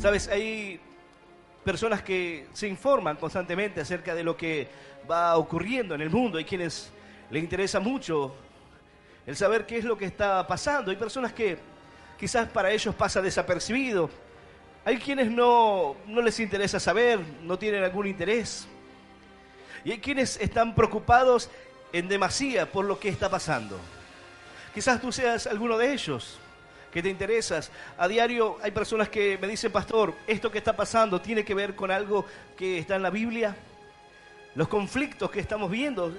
Sabes, hay personas que se informan constantemente acerca de lo que va ocurriendo en el mundo. Hay quienes les interesa mucho el saber qué es lo que está pasando. Hay personas que quizás para ellos pasa desapercibido. Hay quienes no les interesa saber, no tienen algún interés. Y hay quienes están preocupados en demasía por lo que está pasando. Quizás tú seas alguno de ellos, que te interesas. A diario hay personas que me dicen, pastor, esto que está pasando tiene que ver con algo que está en la Biblia. Los conflictos que estamos viendo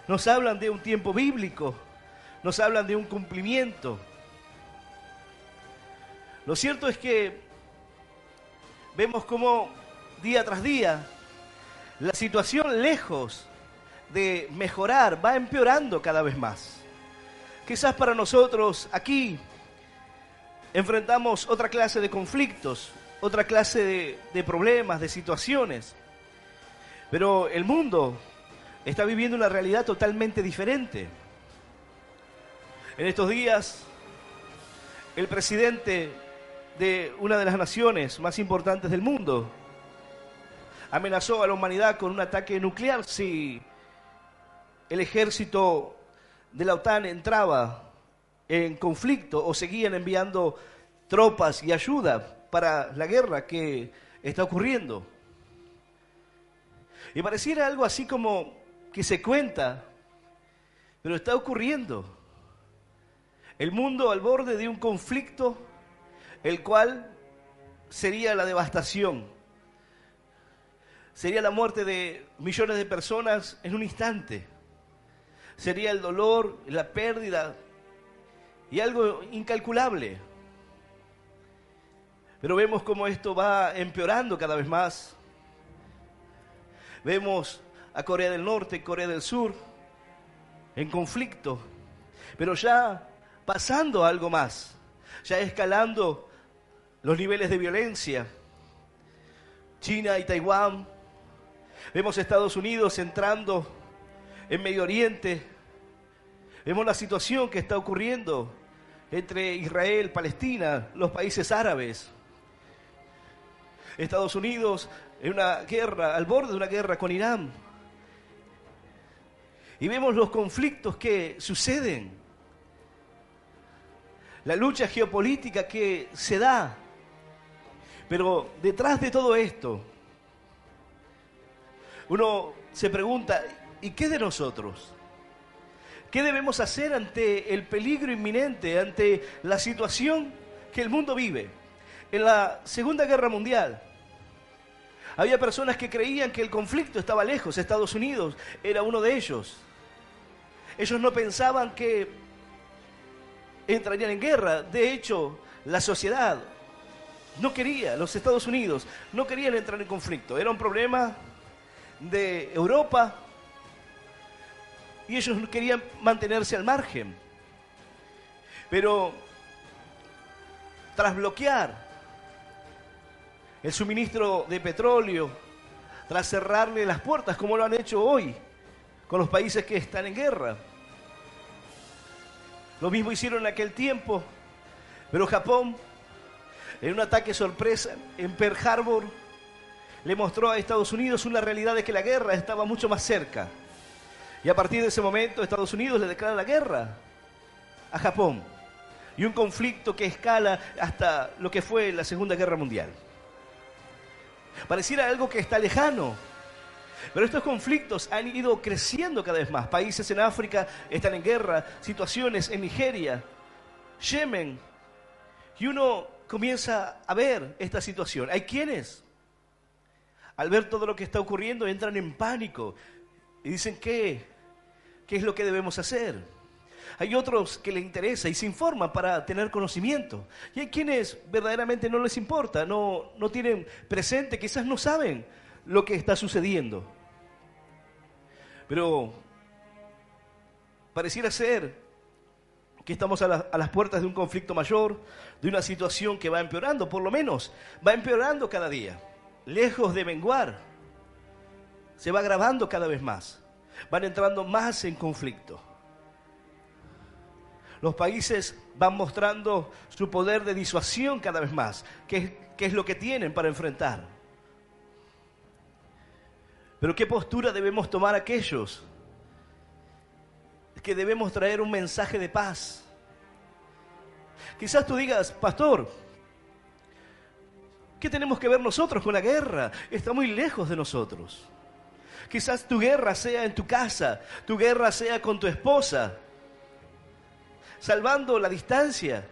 nos hablan de un tiempo bíblico, nos hablan de un cumplimiento. Lo cierto es que vemos cómo día tras día la situación, lejos de mejorar, va empeorando cada vez más. Quizás para nosotros aquí enfrentamos otra clase de conflictos, otra clase de problemas, de situaciones. Pero el mundo está viviendo una realidad totalmente diferente. En estos días, el presidente de una de las naciones más importantes del mundo amenazó a la humanidad con un ataque nuclear si el ejército de la OTAN entraba en conflicto o seguían enviando tropas y ayuda para la guerra que está ocurriendo. Y pareciera algo así como que se cuenta, pero está ocurriendo. El mundo al borde de un conflicto, el cual sería la devastación, sería la muerte de millones de personas en un instante, sería el dolor, la pérdida y algo incalculable. Pero vemos cómo esto va empeorando cada vez más. Vemos a Corea del Norte, Corea del Sur en conflicto, pero ya pasando a algo más, ya escalando los niveles de violencia. China y Taiwán. Vemos a Estados Unidos entrando en Medio Oriente. Vemos la situación que está ocurriendo entre Israel, Palestina, los países árabes. Estados Unidos en una guerra, al borde de una guerra con Irán. Y vemos los conflictos que suceden. La lucha geopolítica que se da. Pero detrás de todo esto, uno se pregunta, ¿y qué de nosotros? ¿Qué debemos hacer ante el peligro inminente, ante la situación que el mundo vive? En la Segunda Guerra Mundial, había personas que creían que el conflicto estaba lejos. Estados Unidos era uno de ellos. Ellos no pensaban que entrarían en guerra. De hecho, la sociedad no quería, los Estados Unidos no querían entrar en conflicto. Era un problema de Europa y ellos querían mantenerse al margen. Pero tras bloquear el suministro de petróleo, tras cerrarle las puertas, como lo han hecho hoy con los países que están en guerra. Lo mismo hicieron en aquel tiempo, pero Japón, en un ataque sorpresa en Pearl Harbor, le mostró a Estados Unidos una realidad de que la guerra estaba mucho más cerca. Y a partir de ese momento, Estados Unidos le declara la guerra a Japón. Y un conflicto que escala hasta lo que fue la Segunda Guerra Mundial. Pareciera algo que está lejano, pero estos conflictos han ido creciendo cada vez más. Países en África están en guerra, situaciones en Nigeria, Yemen, y uno comienza a ver esta situación. Hay quienes, al ver todo lo que está ocurriendo, entran en pánico y dicen, ¿qué es lo que debemos hacer? Hay otros que les interesa y se informan para tener conocimiento. Y hay quienes verdaderamente no les importa, no tienen presente, quizás no saben lo que está sucediendo. Pero pareciera ser que estamos a las puertas de un conflicto mayor, de una situación que va empeorando, por lo menos va empeorando cada día. Lejos de menguar, se va agravando cada vez más. Van entrando más en conflicto. los países van mostrando su poder de disuasión cada vez más, qué es lo que tienen para enfrentar. Pero ¿qué postura debemos tomar aquellos que debemos traer un mensaje de paz? Quizás tú digas, pastor, ¿qué tenemos que ver nosotros con la guerra? Está muy lejos de nosotros. Quizás tu guerra sea en tu casa, tu guerra sea con tu esposa, salvando la distancia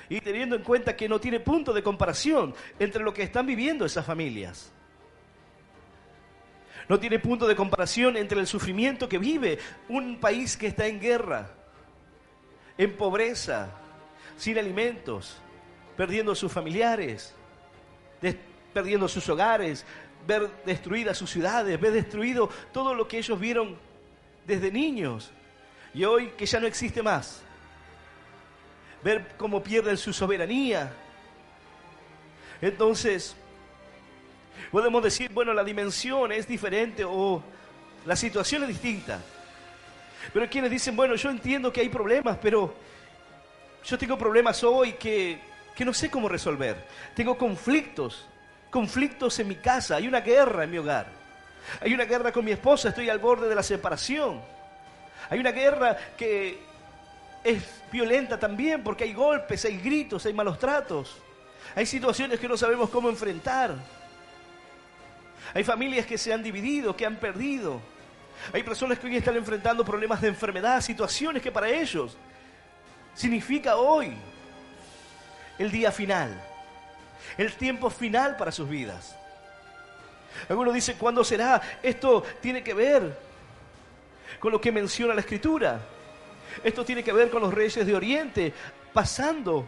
y teniendo en cuenta que no tiene punto de comparación entre lo que están viviendo esas familias. No tiene punto de comparación entre el sufrimiento que vive un país que está en guerra, en pobreza, sin alimentos, perdiendo a sus familiares, perdiendo sus hogares, ver destruidas sus ciudades, ver destruido todo lo que ellos vieron desde niños y hoy que ya no existe más. Ver cómo pierden su soberanía. Entonces, podemos decir, bueno, la dimensión es diferente o la situación es distinta. Pero hay quienes dicen, bueno, yo entiendo que hay problemas, pero yo tengo problemas hoy que no sé cómo resolver. Tengo conflictos en mi casa, hay una guerra en mi hogar. Hay una guerra con mi esposa, estoy al borde de la separación. Hay una guerra que es violenta también porque hay golpes, hay gritos, hay malos tratos. Hay situaciones que no sabemos cómo enfrentar. Hay familias que se han dividido, que han perdido. Hay personas que hoy están enfrentando problemas de enfermedad, situaciones que para ellos significa hoy el día final, el tiempo final para sus vidas. Algunos dicen, ¿cuándo será? Esto tiene que ver con lo que menciona la Escritura. Esto tiene que ver con los reyes de Oriente pasando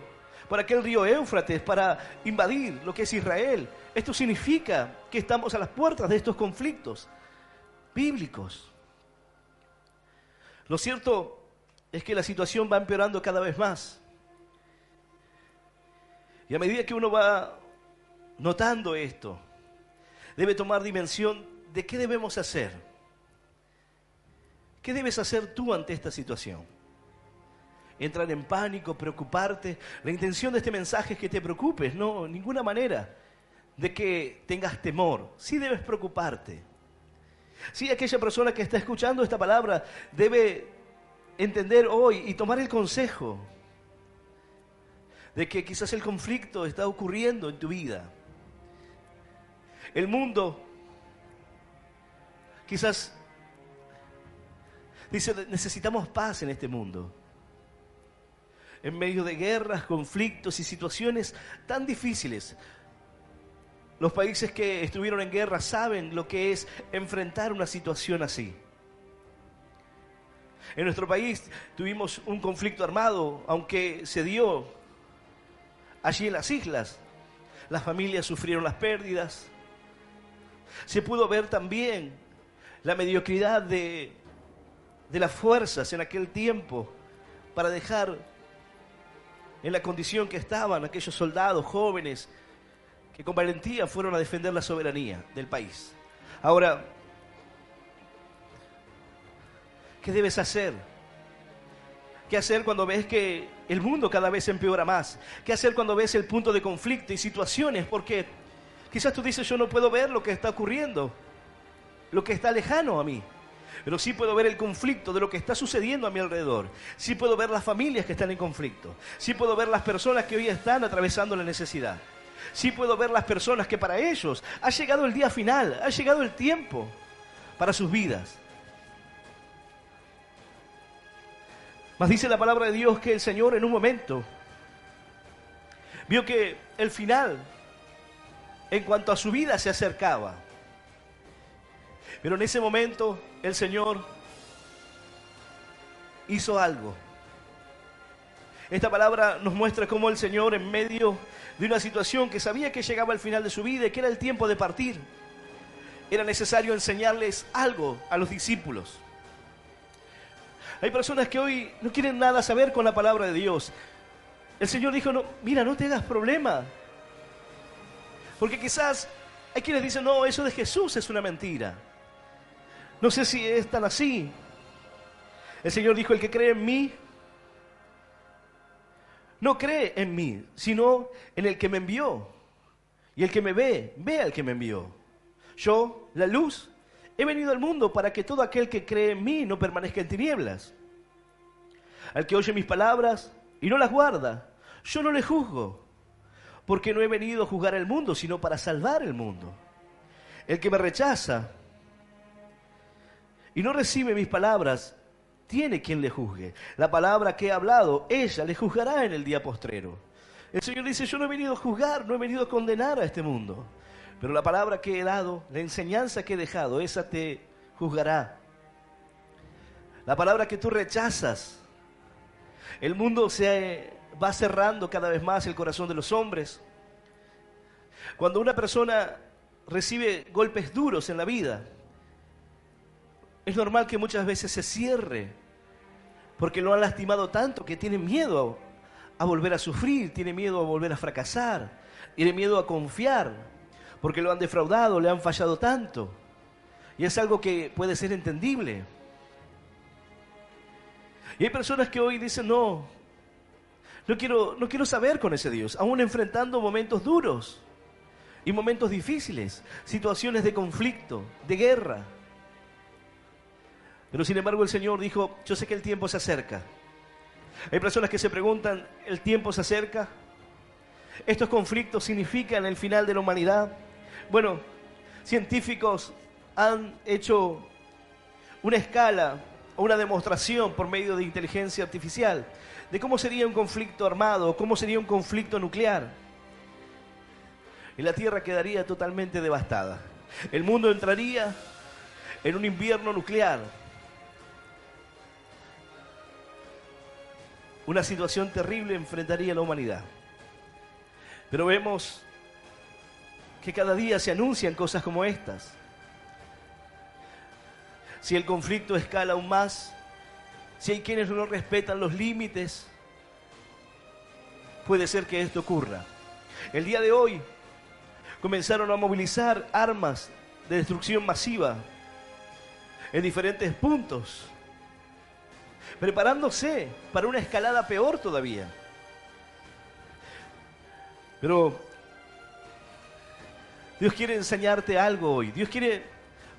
por aquel río Éufrates para invadir lo que es Israel. Esto significa que estamos a las puertas de estos conflictos bíblicos. Lo cierto es que la situación va empeorando cada vez más. Y a medida que uno va notando esto, debe tomar dimensión de qué debemos hacer. ¿Qué debes hacer tú ante esta situación? Entrar en pánico, preocuparte. La intención de este mensaje es que te preocupes, no, en ninguna manera de que tengas temor. Sí debes preocuparte. Sí, aquella persona que está escuchando esta palabra debe entender hoy y tomar el consejo de que quizás el conflicto está ocurriendo en tu vida. El mundo quizás dice, necesitamos paz en este mundo. En medio de guerras, conflictos y situaciones tan difíciles. Los países que estuvieron en guerra saben lo que es enfrentar una situación así. En nuestro país tuvimos un conflicto armado, aunque se dio allí en las islas. Las familias sufrieron las pérdidas. Se pudo ver también la mediocridad de las fuerzas en aquel tiempo para dejar en la condición que estaban aquellos soldados jóvenes que con valentía fueron a defender la soberanía del país. Ahora, ¿qué debes hacer? ¿Qué hacer cuando ves que el mundo cada vez empeora más? ¿Qué hacer cuando ves el punto de conflicto y situaciones? Porque quizás tú dices, yo no puedo ver lo que está ocurriendo, lo que está lejano a mí. Pero sí puedo ver el conflicto de lo que está sucediendo a mi alrededor. Sí puedo ver las familias que están en conflicto. Sí puedo ver las personas que hoy están atravesando la necesidad. Sí puedo ver las personas que para ellos ha llegado el día final, ha llegado el tiempo para sus vidas. Mas dice la palabra de Dios que el Señor en un momento vio que el final en cuanto a su vida se acercaba. Pero en ese momento el Señor hizo algo. Esta palabra nos muestra cómo el Señor, en medio de una situación que sabía que llegaba al final de su vida y que era el tiempo de partir, era necesario enseñarles algo a los discípulos. Hay personas que hoy no quieren nada saber con la palabra de Dios. El Señor dijo, no, mira, no te hagas problema. Porque quizás hay quienes dicen, no, eso de Jesús es una mentira. No sé si es tan así. El Señor dijo, el que cree en mí, no cree en mí, sino en el que me envió. Y el que me ve, ve al que me envió. Yo, la luz, he venido al mundo para que todo aquel que cree en mí no permanezca en tinieblas. Al que oye mis palabras y no las guarda, yo no le juzgo, porque no he venido a juzgar el mundo, sino para salvar el mundo. El que me rechaza y no recibe mis palabras, tiene quien le juzgue. La palabra que he hablado, ella le juzgará en el día postrero. El Señor dice, yo no he venido a juzgar, no he venido a condenar a este mundo. Pero la palabra que he dado, la enseñanza que he dejado, esa te juzgará. La palabra que tú rechazas, el mundo se va cerrando cada vez más el corazón de los hombres. Cuando una persona recibe golpes duros en la vida, es normal que muchas veces se cierre, porque lo han lastimado tanto que tiene miedo a volver a sufrir, tiene miedo a volver a fracasar, tiene miedo a confiar, porque lo han defraudado, le han fallado tanto. Y es algo que puede ser entendible. Y hay personas que hoy dicen, no quiero saber con ese Dios, aún enfrentando momentos duros y momentos difíciles, situaciones de conflicto, de guerra. Pero sin embargo el Señor dijo, yo sé que el tiempo se acerca. Hay personas que se preguntan, ¿el tiempo se acerca? ¿Estos conflictos significan el final de la humanidad? Bueno, científicos han hecho una escala o una demostración por medio de inteligencia artificial de cómo sería un conflicto armado, cómo sería un conflicto nuclear. Y la Tierra quedaría totalmente devastada. El mundo entraría en un invierno nuclear. Una situación terrible enfrentaría a la humanidad. Pero vemos que cada día se anuncian cosas como estas. Si el conflicto escala aún más, si hay quienes no respetan los límites, puede ser que esto ocurra. El día de hoy comenzaron a movilizar armas de destrucción masiva en diferentes puntos, preparándose para una escalada peor todavía. Pero Dios quiere enseñarte algo hoy. Dios quiere,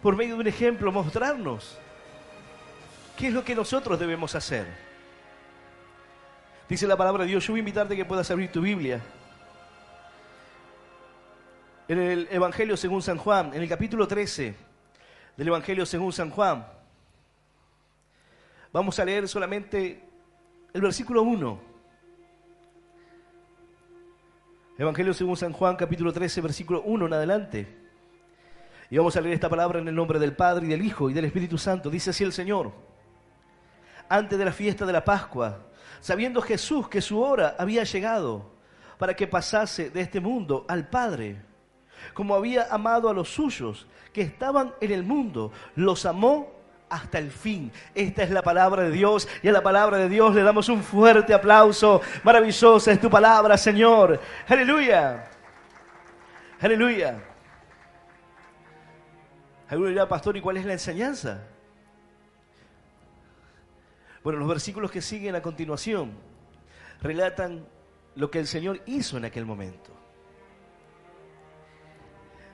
por medio de un ejemplo, mostrarnos qué es lo que nosotros debemos hacer. Dice la palabra de Dios, yo voy a invitarte a que puedas abrir tu Biblia. En el Evangelio según San Juan, en el capítulo 13 del Evangelio según San Juan, vamos a leer solamente el versículo 1. Evangelio según San Juan, capítulo 13, versículo 1 en adelante. Y vamos a leer esta palabra en el nombre del Padre, y del Hijo, y del Espíritu Santo. Dice así el Señor. Antes de la fiesta de la Pascua, sabiendo Jesús que su hora había llegado para que pasase de este mundo al Padre, como había amado a los suyos que estaban en el mundo, los amó hasta el fin. Esta es la palabra de Dios, y a la palabra de Dios le damos un fuerte aplauso. Maravillosa es tu palabra, Señor. Aleluya. Aleluya. Alguno dirá, pastor, ¿y cuál es la enseñanza? Bueno, los versículos que siguen a continuación relatan lo que el Señor hizo en aquel momento.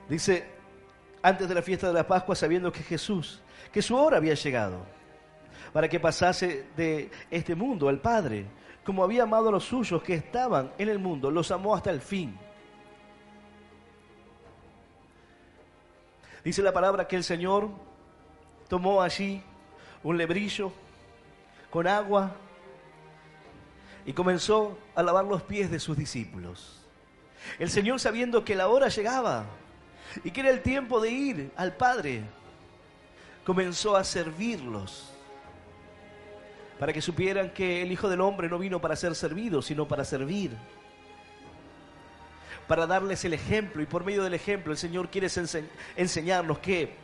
Dice, antes de la fiesta de la Pascua, sabiendo que Jesús, que su hora había llegado, para que pasase de este mundo al Padre, como había amado a los suyos que estaban en el mundo, los amó hasta el fin. Dice la palabra que el Señor tomó allí un lebrillo con agua y comenzó a lavar los pies de sus discípulos. El Señor, sabiendo que la hora llegaba y que era el tiempo de ir al Padre, comenzó a servirlos, para que supieran que el Hijo del Hombre no vino para ser servido, sino para servir, para darles el ejemplo. Y por medio del ejemplo el Señor quiere enseñarnos que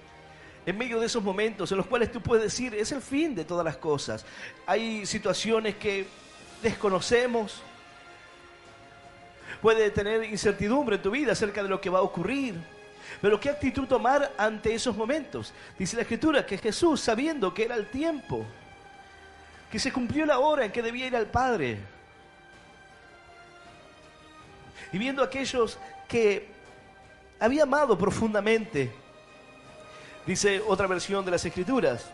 en medio de esos momentos en los cuales tú puedes decir, es el fin de todas las cosas, hay situaciones que desconocemos, puede tener incertidumbre en tu vida acerca de lo que va a ocurrir, pero ¿qué actitud tomar ante esos momentos? Dice la Escritura que Jesús, sabiendo que era el tiempo, que se cumplió la hora en que debía ir al Padre, y viendo a aquellos que había amado profundamente, dice otra versión de las Escrituras,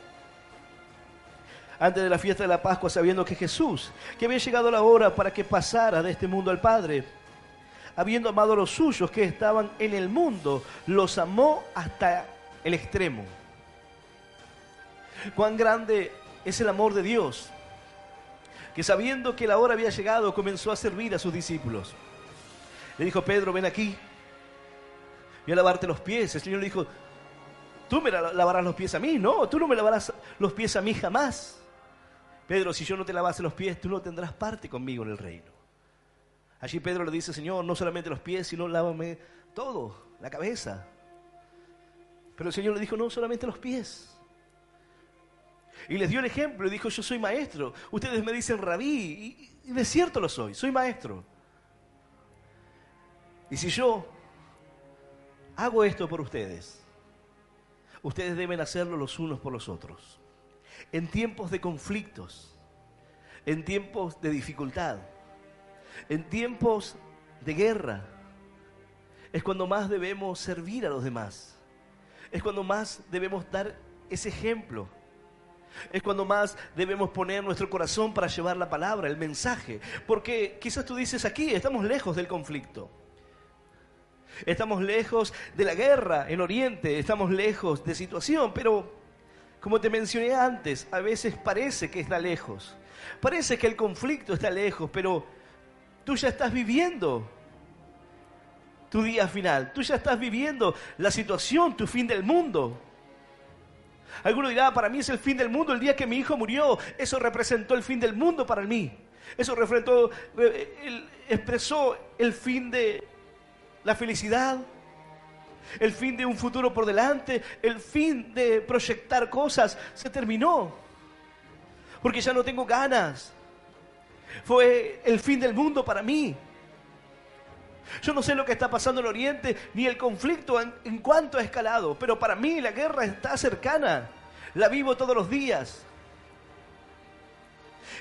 antes de la fiesta de la Pascua, sabiendo que Jesús, que había llegado la hora para que pasara de este mundo al Padre, habiendo amado a los suyos que estaban en el mundo, los amó hasta el extremo. Cuán grande es el amor de Dios, que sabiendo que la hora había llegado, comenzó a servir a sus discípulos. Le dijo: Pedro, ven aquí, voy a lavarte los pies. El Señor le dijo: tú me lavarás los pies a mí. No, tú no me lavarás los pies a mí jamás. Pedro, si yo no te lavase los pies, tú no tendrás parte conmigo en el reino. Allí Pedro le dice: Señor, no solamente los pies, sino lávame todo, la cabeza. Pero el Señor le dijo: no solamente los pies. Y les dio el ejemplo y dijo: yo soy maestro. Ustedes me dicen rabí, y de cierto lo soy maestro. Y si yo hago esto por ustedes, ustedes deben hacerlo los unos por los otros. En tiempos de conflictos, en tiempos de dificultad, en tiempos de guerra, es cuando más debemos servir a los demás. Es cuando más debemos dar ese ejemplo. Es cuando más debemos poner nuestro corazón para llevar la palabra, el mensaje. Porque quizás tú dices: aquí estamos lejos del conflicto. Estamos lejos de la guerra en Oriente, estamos lejos de situación, pero como te mencioné antes, a veces parece que está lejos. Parece que el conflicto está lejos, pero tú ya estás viviendo tu día final. Tú ya estás viviendo la situación, tu fin del mundo. Alguno dirá: para mí es el fin del mundo el día que mi hijo murió. Eso representó el fin del mundo para mí. Eso expresó el fin de la felicidad, el fin de un futuro por delante, el fin de proyectar cosas. Se terminó, porque ya no tengo ganas. Fue el fin del mundo para mí. Yo no sé lo que está pasando en Oriente, ni el conflicto en cuanto ha escalado, pero para mí la guerra está cercana. La vivo todos los días.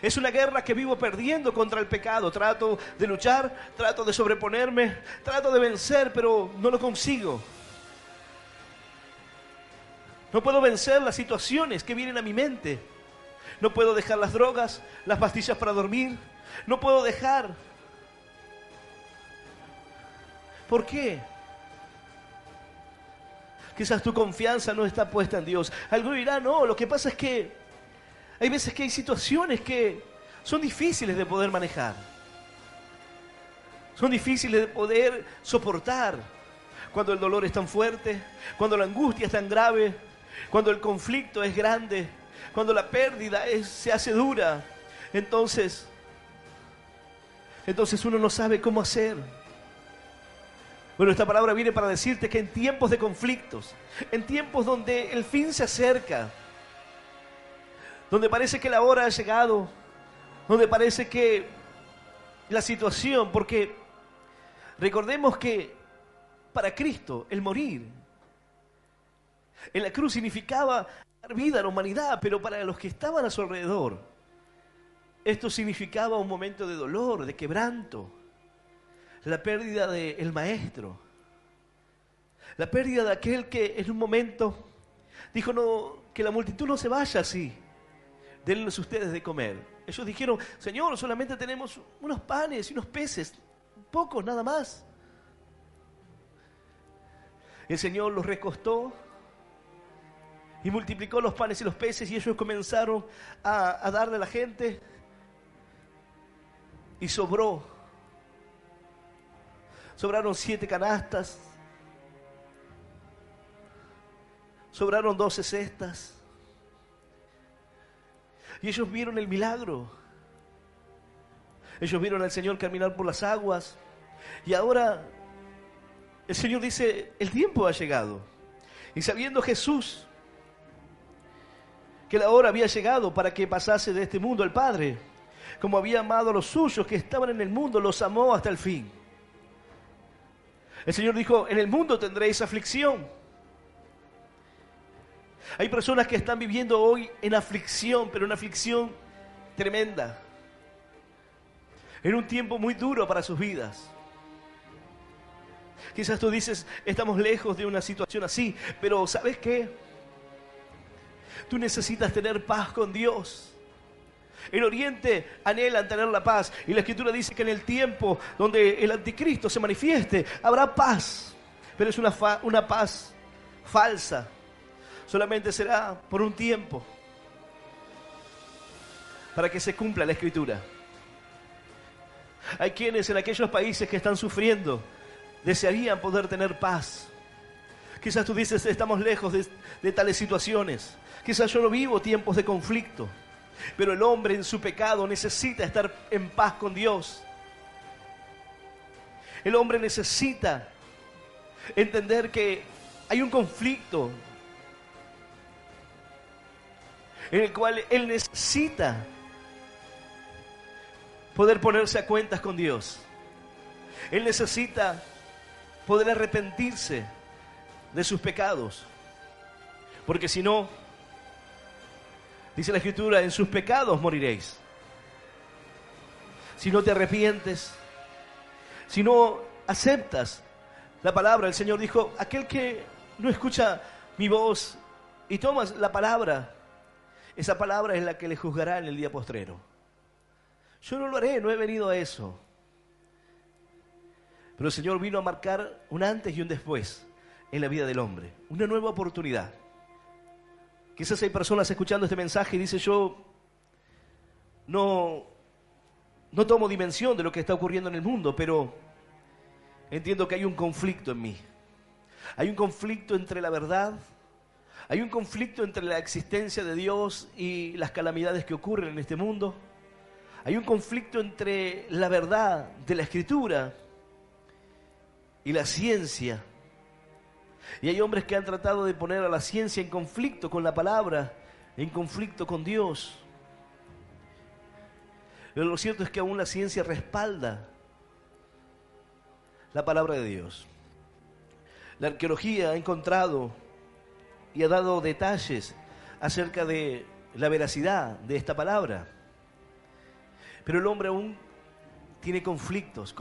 Es una guerra que vivo perdiendo contra el pecado. Trato de luchar, trato de sobreponerme, trato de vencer, pero no lo consigo. No puedo vencer las situaciones que vienen a mi mente. No puedo dejar las drogas, las pastillas para dormir. No puedo dejar. ¿Por qué? Quizás tu confianza no está puesta en Dios. Alguno dirá: no, lo que pasa es que hay veces que hay situaciones que son difíciles de poder manejar. Son difíciles de poder soportar. Cuando el dolor es tan fuerte, cuando la angustia es tan grave, cuando el conflicto es grande, cuando la pérdida se hace dura, entonces uno no sabe cómo hacer. Bueno, esta palabra viene para decirte que en tiempos de conflictos, en tiempos donde el fin se acerca, donde parece que la hora ha llegado, donde parece que la situación, porque recordemos que para Cristo el morir en la cruz significaba dar vida a la humanidad, pero para los que estaban a su alrededor, esto significaba un momento de dolor, de quebranto. La pérdida del maestro, la pérdida de aquel que en un momento dijo: no, que la multitud no se vaya así, denles ustedes de comer. Ellos dijeron: Señor, solamente tenemos unos panes y unos peces, pocos nada más. El Señor los recostó y multiplicó los panes y los peces, y ellos comenzaron a darle a la gente, y sobraron 7 canastas, sobraron 12 cestas. Y ellos vieron el milagro. Ellos vieron al Señor caminar por las aguas. Y ahora el Señor dice: el tiempo ha llegado. Y sabiendo Jesús que la hora había llegado para que pasase de este mundo al Padre, como había amado a los suyos que estaban en el mundo, los amó hasta el fin. El Señor dijo: en el mundo tendréis aflicción. Hay personas que están viviendo hoy en aflicción, pero una aflicción tremenda. En un tiempo muy duro para sus vidas. Quizás tú dices, estamos lejos de una situación así, pero ¿sabes qué? Tú necesitas tener paz con Dios. En Oriente anhelan tener la paz, y la Escritura dice que en el tiempo donde el anticristo se manifieste, habrá paz, pero es una paz falsa. Solamente será por un tiempo, para que se cumpla la Escritura. Hay quienes en aquellos países que están sufriendo desearían poder tener paz. Quizás tú dices, estamos lejos de tales situaciones. Quizás yo no vivo tiempos de conflicto. Pero el hombre en su pecado necesita estar en paz con Dios. El hombre necesita entender que hay un conflicto en el cual él necesita poder ponerse a cuentas con Dios. Él necesita poder arrepentirse de sus pecados. Porque si no, dice la Escritura, en sus pecados moriréis. Si no te arrepientes, si no aceptas la palabra, el Señor dijo, aquel que no escucha mi voz y tomas la palabra, esa palabra es la que le juzgará en el día postrero. Yo no lo haré, no he venido a eso. Pero el Señor vino a marcar un antes y un después en la vida del hombre, una nueva oportunidad. Quizás hay personas escuchando este mensaje y dicen, yo no tomo dimensión de lo que está ocurriendo en el mundo, pero entiendo que hay un conflicto en mí. Hay un conflicto entre la verdad, hay un conflicto entre la existencia de Dios y las calamidades que ocurren en este mundo. Hay un conflicto entre la verdad de la Escritura y la ciencia. Y hay hombres que han tratado de poner a la ciencia en conflicto con la palabra, en conflicto con Dios. Pero lo cierto es que aún la ciencia respalda la palabra de Dios. La arqueología ha encontrado y ha dado detalles acerca de la veracidad de esta palabra. Pero el hombre aún tiene conflictos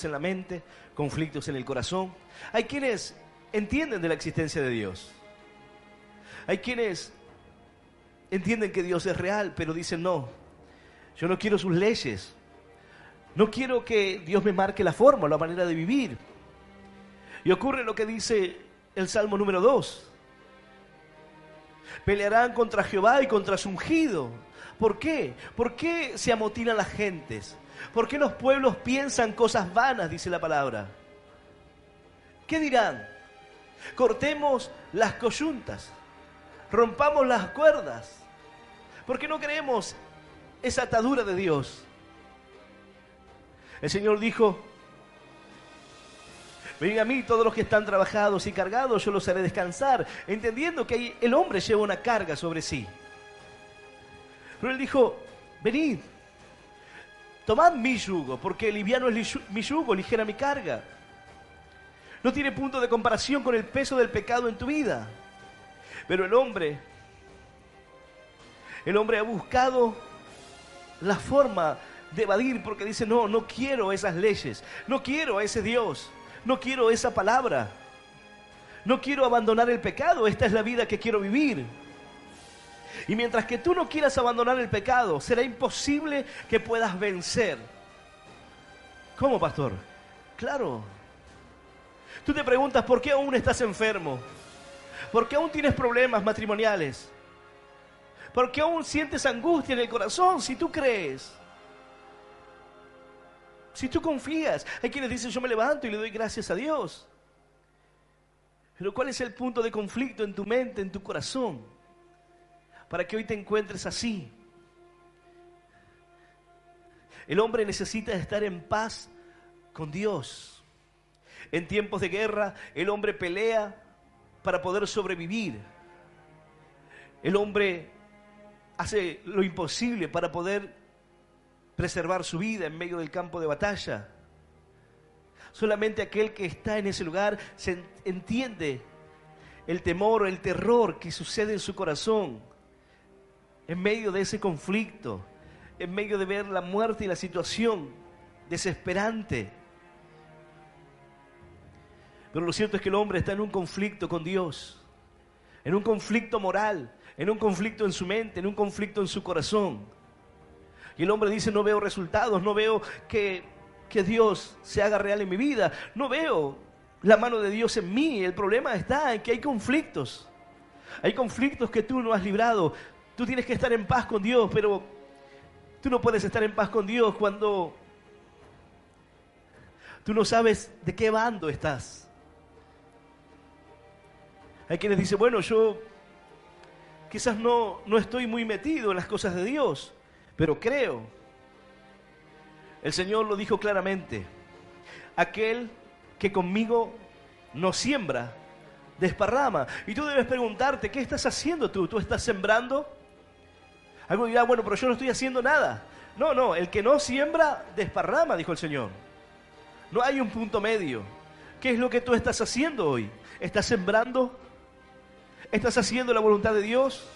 en la mente, conflictos en el corazón. Hay quienes entienden de la existencia de Dios. Hay quienes entienden que Dios es real, pero dicen no, yo no quiero sus leyes. No quiero que Dios me marque la forma, la manera de vivir. Y ocurre lo que dice el Salmo número 2. Pelearán contra Jehová y contra su ungido. ¿Por qué? ¿Por qué se amotinan las gentes? ¿Por qué los pueblos piensan cosas vanas? Dice la palabra. ¿Qué dirán? Cortemos las coyuntas, rompamos las cuerdas. ¿Por qué no creemos esa atadura de Dios? El Señor dijo, vengan a mí todos los que están trabajados y cargados, yo los haré descansar, entendiendo que el hombre lleva una carga sobre sí. Pero Él dijo, venid, tomad mi yugo, porque liviano es mi yugo, ligera mi carga. No tiene punto de comparación con el peso del pecado en tu vida. Pero el hombre ha buscado la forma de evadir, porque dice, no quiero esas leyes, no quiero a ese Dios, no quiero esa palabra, no quiero abandonar el pecado, esta es la vida que quiero vivir. Y mientras que tú no quieras abandonar el pecado, será imposible que puedas vencer. ¿Cómo, pastor? Claro. Tú te preguntas, ¿por qué aún estás enfermo? ¿Por qué aún tienes problemas matrimoniales? ¿Por qué aún sientes angustia en el corazón si tú crees? Si tú confías. Hay quienes dicen, yo me levanto y le doy gracias a Dios. Pero ¿cuál es el punto de conflicto en tu mente, en tu corazón? Para que hoy te encuentres así. El hombre necesita estar en paz con Dios. En tiempos de guerra, el hombre pelea para poder sobrevivir. El hombre hace lo imposible para poder preservar su vida en medio del campo de batalla. Solamente aquel que está en ese lugar se entiende el temor, el terror que sucede en su corazón en medio de ese conflicto, en medio de ver la muerte y la situación desesperante. Pero lo cierto es que el hombre está en un conflicto con Dios, en un conflicto moral, en un conflicto en su mente, en un conflicto en su corazón. Y el hombre dice, no veo resultados, no veo que Dios se haga real en mi vida, no veo la mano de Dios en mí. El problema está en que hay conflictos que tú no has librado. Tú tienes que estar en paz con Dios, pero tú no puedes estar en paz con Dios cuando tú no sabes de qué bando estás. Hay quienes dicen, bueno, yo quizás no estoy muy metido en las cosas de Dios, pero creo. El Señor lo dijo claramente: aquel que conmigo no siembra, desparrama. Y tú debes preguntarte, ¿qué estás haciendo tú? ¿Tú estás sembrando? Algo dirá, bueno, pero yo no estoy haciendo nada. No, el que no siembra, desparrama, dijo el Señor. No hay un punto medio. ¿Qué es lo que tú estás haciendo hoy? ¿Estás sembrando? ¿Estás haciendo la voluntad de Dios?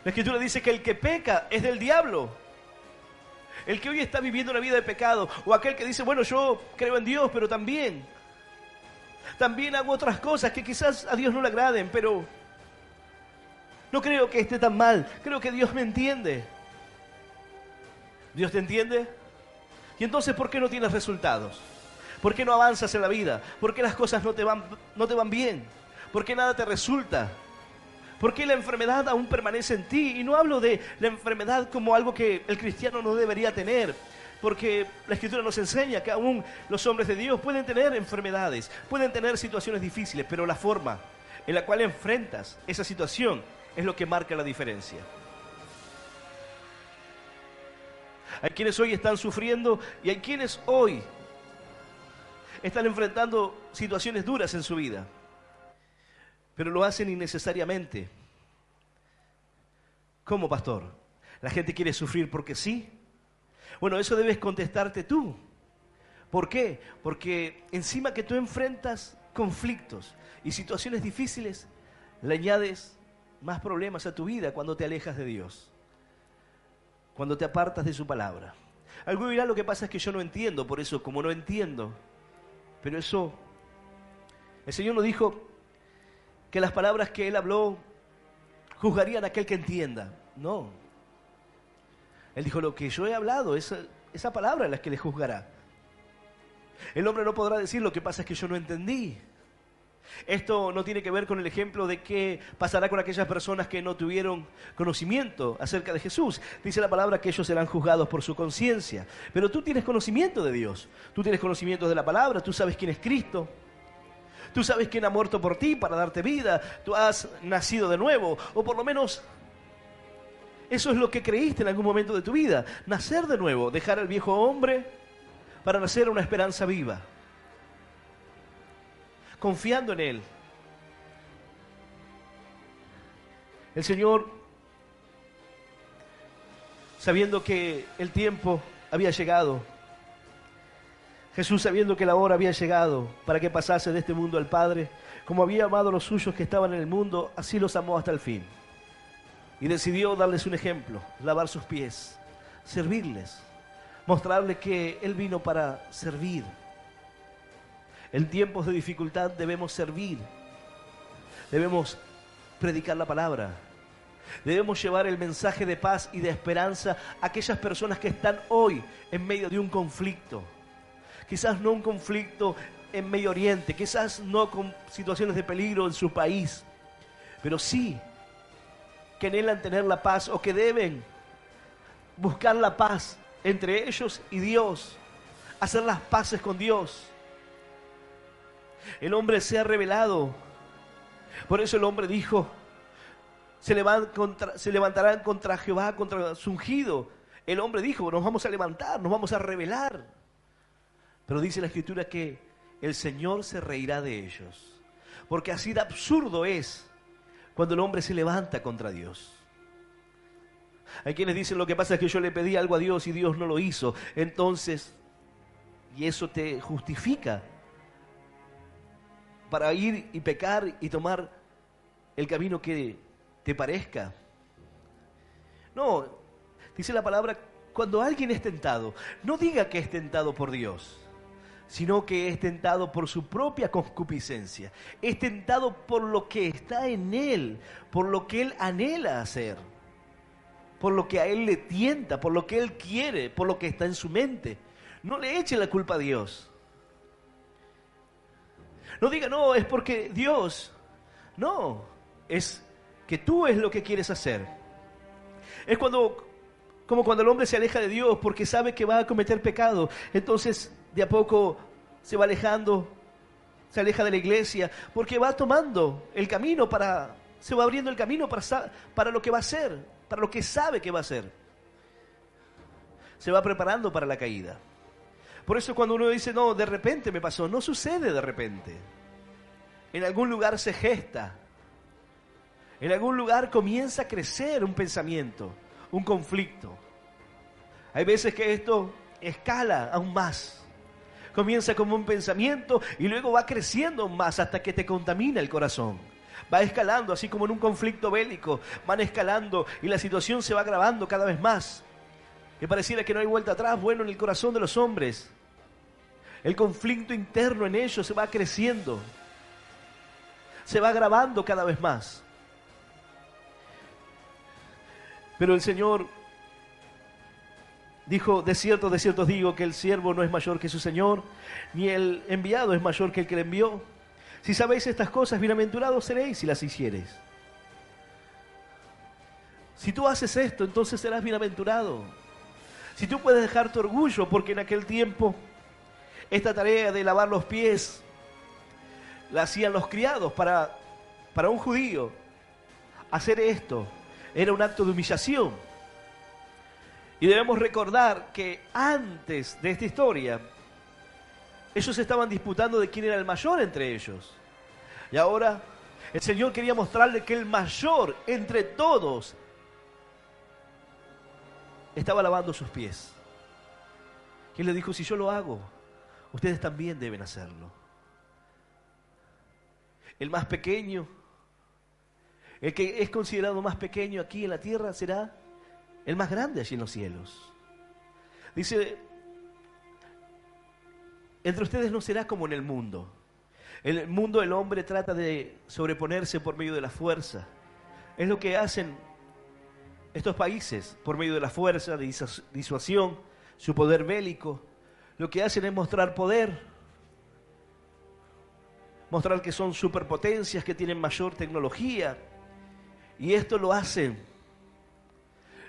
La Escritura dice que el que peca es del diablo. El que hoy está viviendo una vida de pecado, o aquel que dice, bueno, yo creo en Dios, pero también hago otras cosas que quizás a Dios no le agraden, pero no creo que esté tan mal. Creo que Dios me entiende. ¿Dios te entiende? Y entonces, ¿por qué no tienes resultados? ¿Por qué no avanzas en la vida? ¿Por qué las cosas no te van bien? ¿Por qué nada te resulta? ¿Por qué la enfermedad aún permanece en ti? Y no hablo de la enfermedad como algo que el cristiano no debería tener, porque la Escritura nos enseña que aún los hombres de Dios pueden tener enfermedades, pueden tener situaciones difíciles, pero la forma en la cual enfrentas esa situación es lo que marca la diferencia. Hay quienes hoy están sufriendo y hay quienes hoy están enfrentando situaciones duras en su vida, pero lo hacen innecesariamente. ¿Cómo, pastor? ¿La gente quiere sufrir porque sí? Bueno, eso debes contestarte tú. ¿Por qué? Porque encima que tú enfrentas conflictos y situaciones difíciles, le añades más problemas a tu vida cuando te alejas de Dios, cuando te apartas de su palabra. Alguno dirá, lo que pasa es que yo no entiendo, por eso como no entiendo, pero eso, el Señor nos dijo que las palabras que Él habló juzgarían a aquel que entienda. No. Él dijo, lo que yo he hablado, esa palabra es la que le juzgará. El hombre no podrá decir, lo que pasa es que yo no entendí. Esto no tiene que ver con el ejemplo de qué pasará con aquellas personas que no tuvieron conocimiento acerca de Jesús. Dice la palabra que ellos serán juzgados por su conciencia. Pero tú tienes conocimiento de Dios, tú tienes conocimiento de la palabra, tú sabes quién es Cristo. Tú sabes quién ha muerto por ti para darte vida. Tú has nacido de nuevo. O por lo menos eso es lo que creíste en algún momento de tu vida. Nacer de nuevo. Dejar al viejo hombre para nacer a una esperanza viva. Confiando en Él. El Señor, sabiendo que el tiempo había llegado, Jesús, sabiendo que la hora había llegado para que pasase de este mundo al Padre, como había amado a los suyos que estaban en el mundo, así los amó hasta el fin. Y decidió darles un ejemplo, lavar sus pies, servirles, mostrarles que Él vino para servir. En tiempos de dificultad debemos servir, debemos predicar la palabra, debemos llevar el mensaje de paz y de esperanza a aquellas personas que están hoy en medio de un conflicto. Quizás no un conflicto en Medio Oriente, quizás no con situaciones de peligro en su país, pero sí que anhelan tener la paz o que deben buscar la paz entre ellos y Dios, hacer las paces con Dios. El hombre se ha rebelado, por eso el hombre dijo, se levantarán contra Jehová, contra su ungido. El hombre dijo, nos vamos a levantar, nos vamos a rebelar. Pero dice la Escritura que el Señor se reirá de ellos. Porque así de absurdo es cuando el hombre se levanta contra Dios. Hay quienes dicen, lo que pasa es que yo le pedí algo a Dios y Dios no lo hizo. Entonces, y eso te justifica para ir y pecar y tomar el camino que te parezca. No, dice la palabra, cuando alguien es tentado, no diga que es tentado por Dios. sino que es tentado por su propia concupiscencia. Es tentado por lo que está en él, por lo que él anhela hacer, por lo que a él le tienta, por lo que él quiere, por lo que está en su mente. No le eche la culpa a Dios. No diga, no, es porque Dios. No, es que tú es lo que quieres hacer. Es como cuando el hombre se aleja de Dios porque sabe que va a cometer pecado. Entonces, de a poco se va alejando, se aleja de la iglesia, porque va tomando el camino se va abriendo el camino para lo que va a hacer, para lo que sabe que va a hacer. Se va preparando para la caída. Por eso cuando uno dice, no, de repente me pasó, no sucede de repente. En algún lugar se gesta. En algún lugar comienza a crecer un pensamiento, un conflicto. Hay veces que esto escala aún más. Comienza como un pensamiento y luego va creciendo aún más hasta que te contamina el corazón. Va escalando, así como en un conflicto bélico. Van escalando y la situación se va agravando cada vez más. Que pareciera que no hay vuelta atrás. Bueno, en el corazón de los hombres, el conflicto interno en ellos se va creciendo. Se va agravando cada vez más. Pero el Señor dijo, de cierto os digo que el siervo no es mayor que su Señor, ni el enviado es mayor que el que le envió. Si sabéis estas cosas, bienaventurados seréis si las hiciereis. Si tú haces esto, entonces serás bienaventurado. Si tú puedes dejar tu orgullo, porque en aquel tiempo esta tarea de lavar los pies la hacían los criados para un judío. Hacer esto era un acto de humillación. Y debemos recordar que antes de esta historia, ellos estaban disputando de quién era el mayor entre ellos. Y ahora el Señor quería mostrarle que el mayor entre todos estaba lavando sus pies. Y él le dijo, si yo lo hago, ustedes también deben hacerlo. El más pequeño, el que es considerado más pequeño aquí en la tierra, será el más grande allí en los cielos. Dice, entre ustedes no será como en el mundo. En el mundo el hombre trata de sobreponerse por medio de la fuerza. Es lo que hacen estos países, por medio de la fuerza, de disuasión, su poder bélico. Lo que hacen es mostrar poder, mostrar que son superpotencias, que tienen mayor tecnología. Y esto lo hacen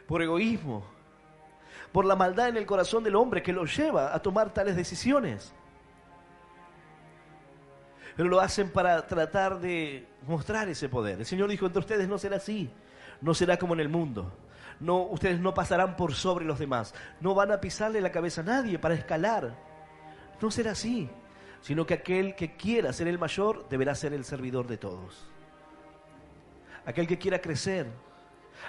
por egoísmo, por la maldad en el corazón del hombre que lo lleva a tomar tales decisiones. Pero lo hacen para tratar de mostrar ese poder. El Señor dijo, entre ustedes no será así, no será como en el mundo. No, ustedes no pasarán por sobre los demás, no van a pisarle la cabeza a nadie para escalar. No será así, sino que aquel que quiera ser el mayor deberá ser el servidor de todos. Aquel que quiera crecer,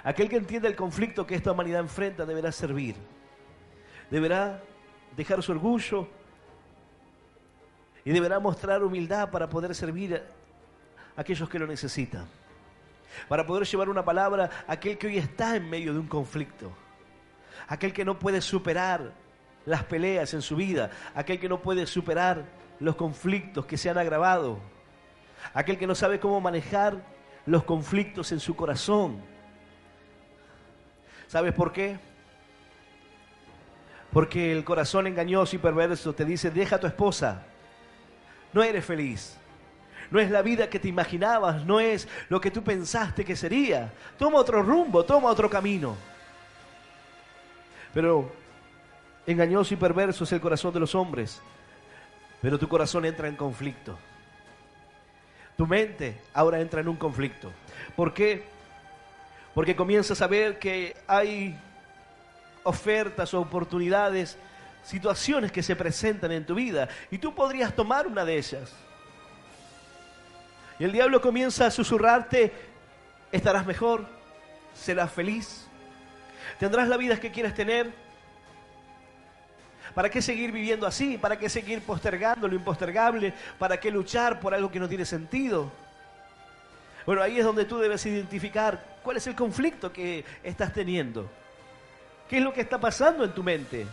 aquel que entienda el conflicto que esta humanidad enfrenta deberá servir. Deberá dejar su orgullo y deberá mostrar humildad para poder servir a aquellos que lo necesitan. Para poder llevar una palabra a aquel que hoy está en medio de un conflicto. Aquel que no puede superar las peleas en su vida. Aquel que no puede superar los conflictos que se han agravado. Aquel que no sabe cómo manejar los conflictos en su corazón. ¿Sabes por qué? Porque el corazón engañoso y perverso te dice, deja a tu esposa, no eres feliz, no es la vida que te imaginabas, no es lo que tú pensaste que sería, toma otro rumbo, toma otro camino. Pero engañoso y perverso es el corazón de los hombres, pero tu corazón entra en conflicto. Tu mente ahora entra en un conflicto. ¿Por qué? Porque comienzas a ver que hay ofertas o oportunidades, situaciones que se presentan en tu vida y tú podrías tomar una de ellas. Y el diablo comienza a susurrarte, estarás mejor, serás feliz, tendrás la vida que quieres tener. ¿Para qué seguir viviendo así? ¿Para qué seguir postergando lo impostergable? ¿Para qué luchar por algo que no tiene sentido? Bueno, ahí es donde tú debes identificar cuál es el conflicto que estás teniendo. ¿Qué es lo que está pasando en tu mente?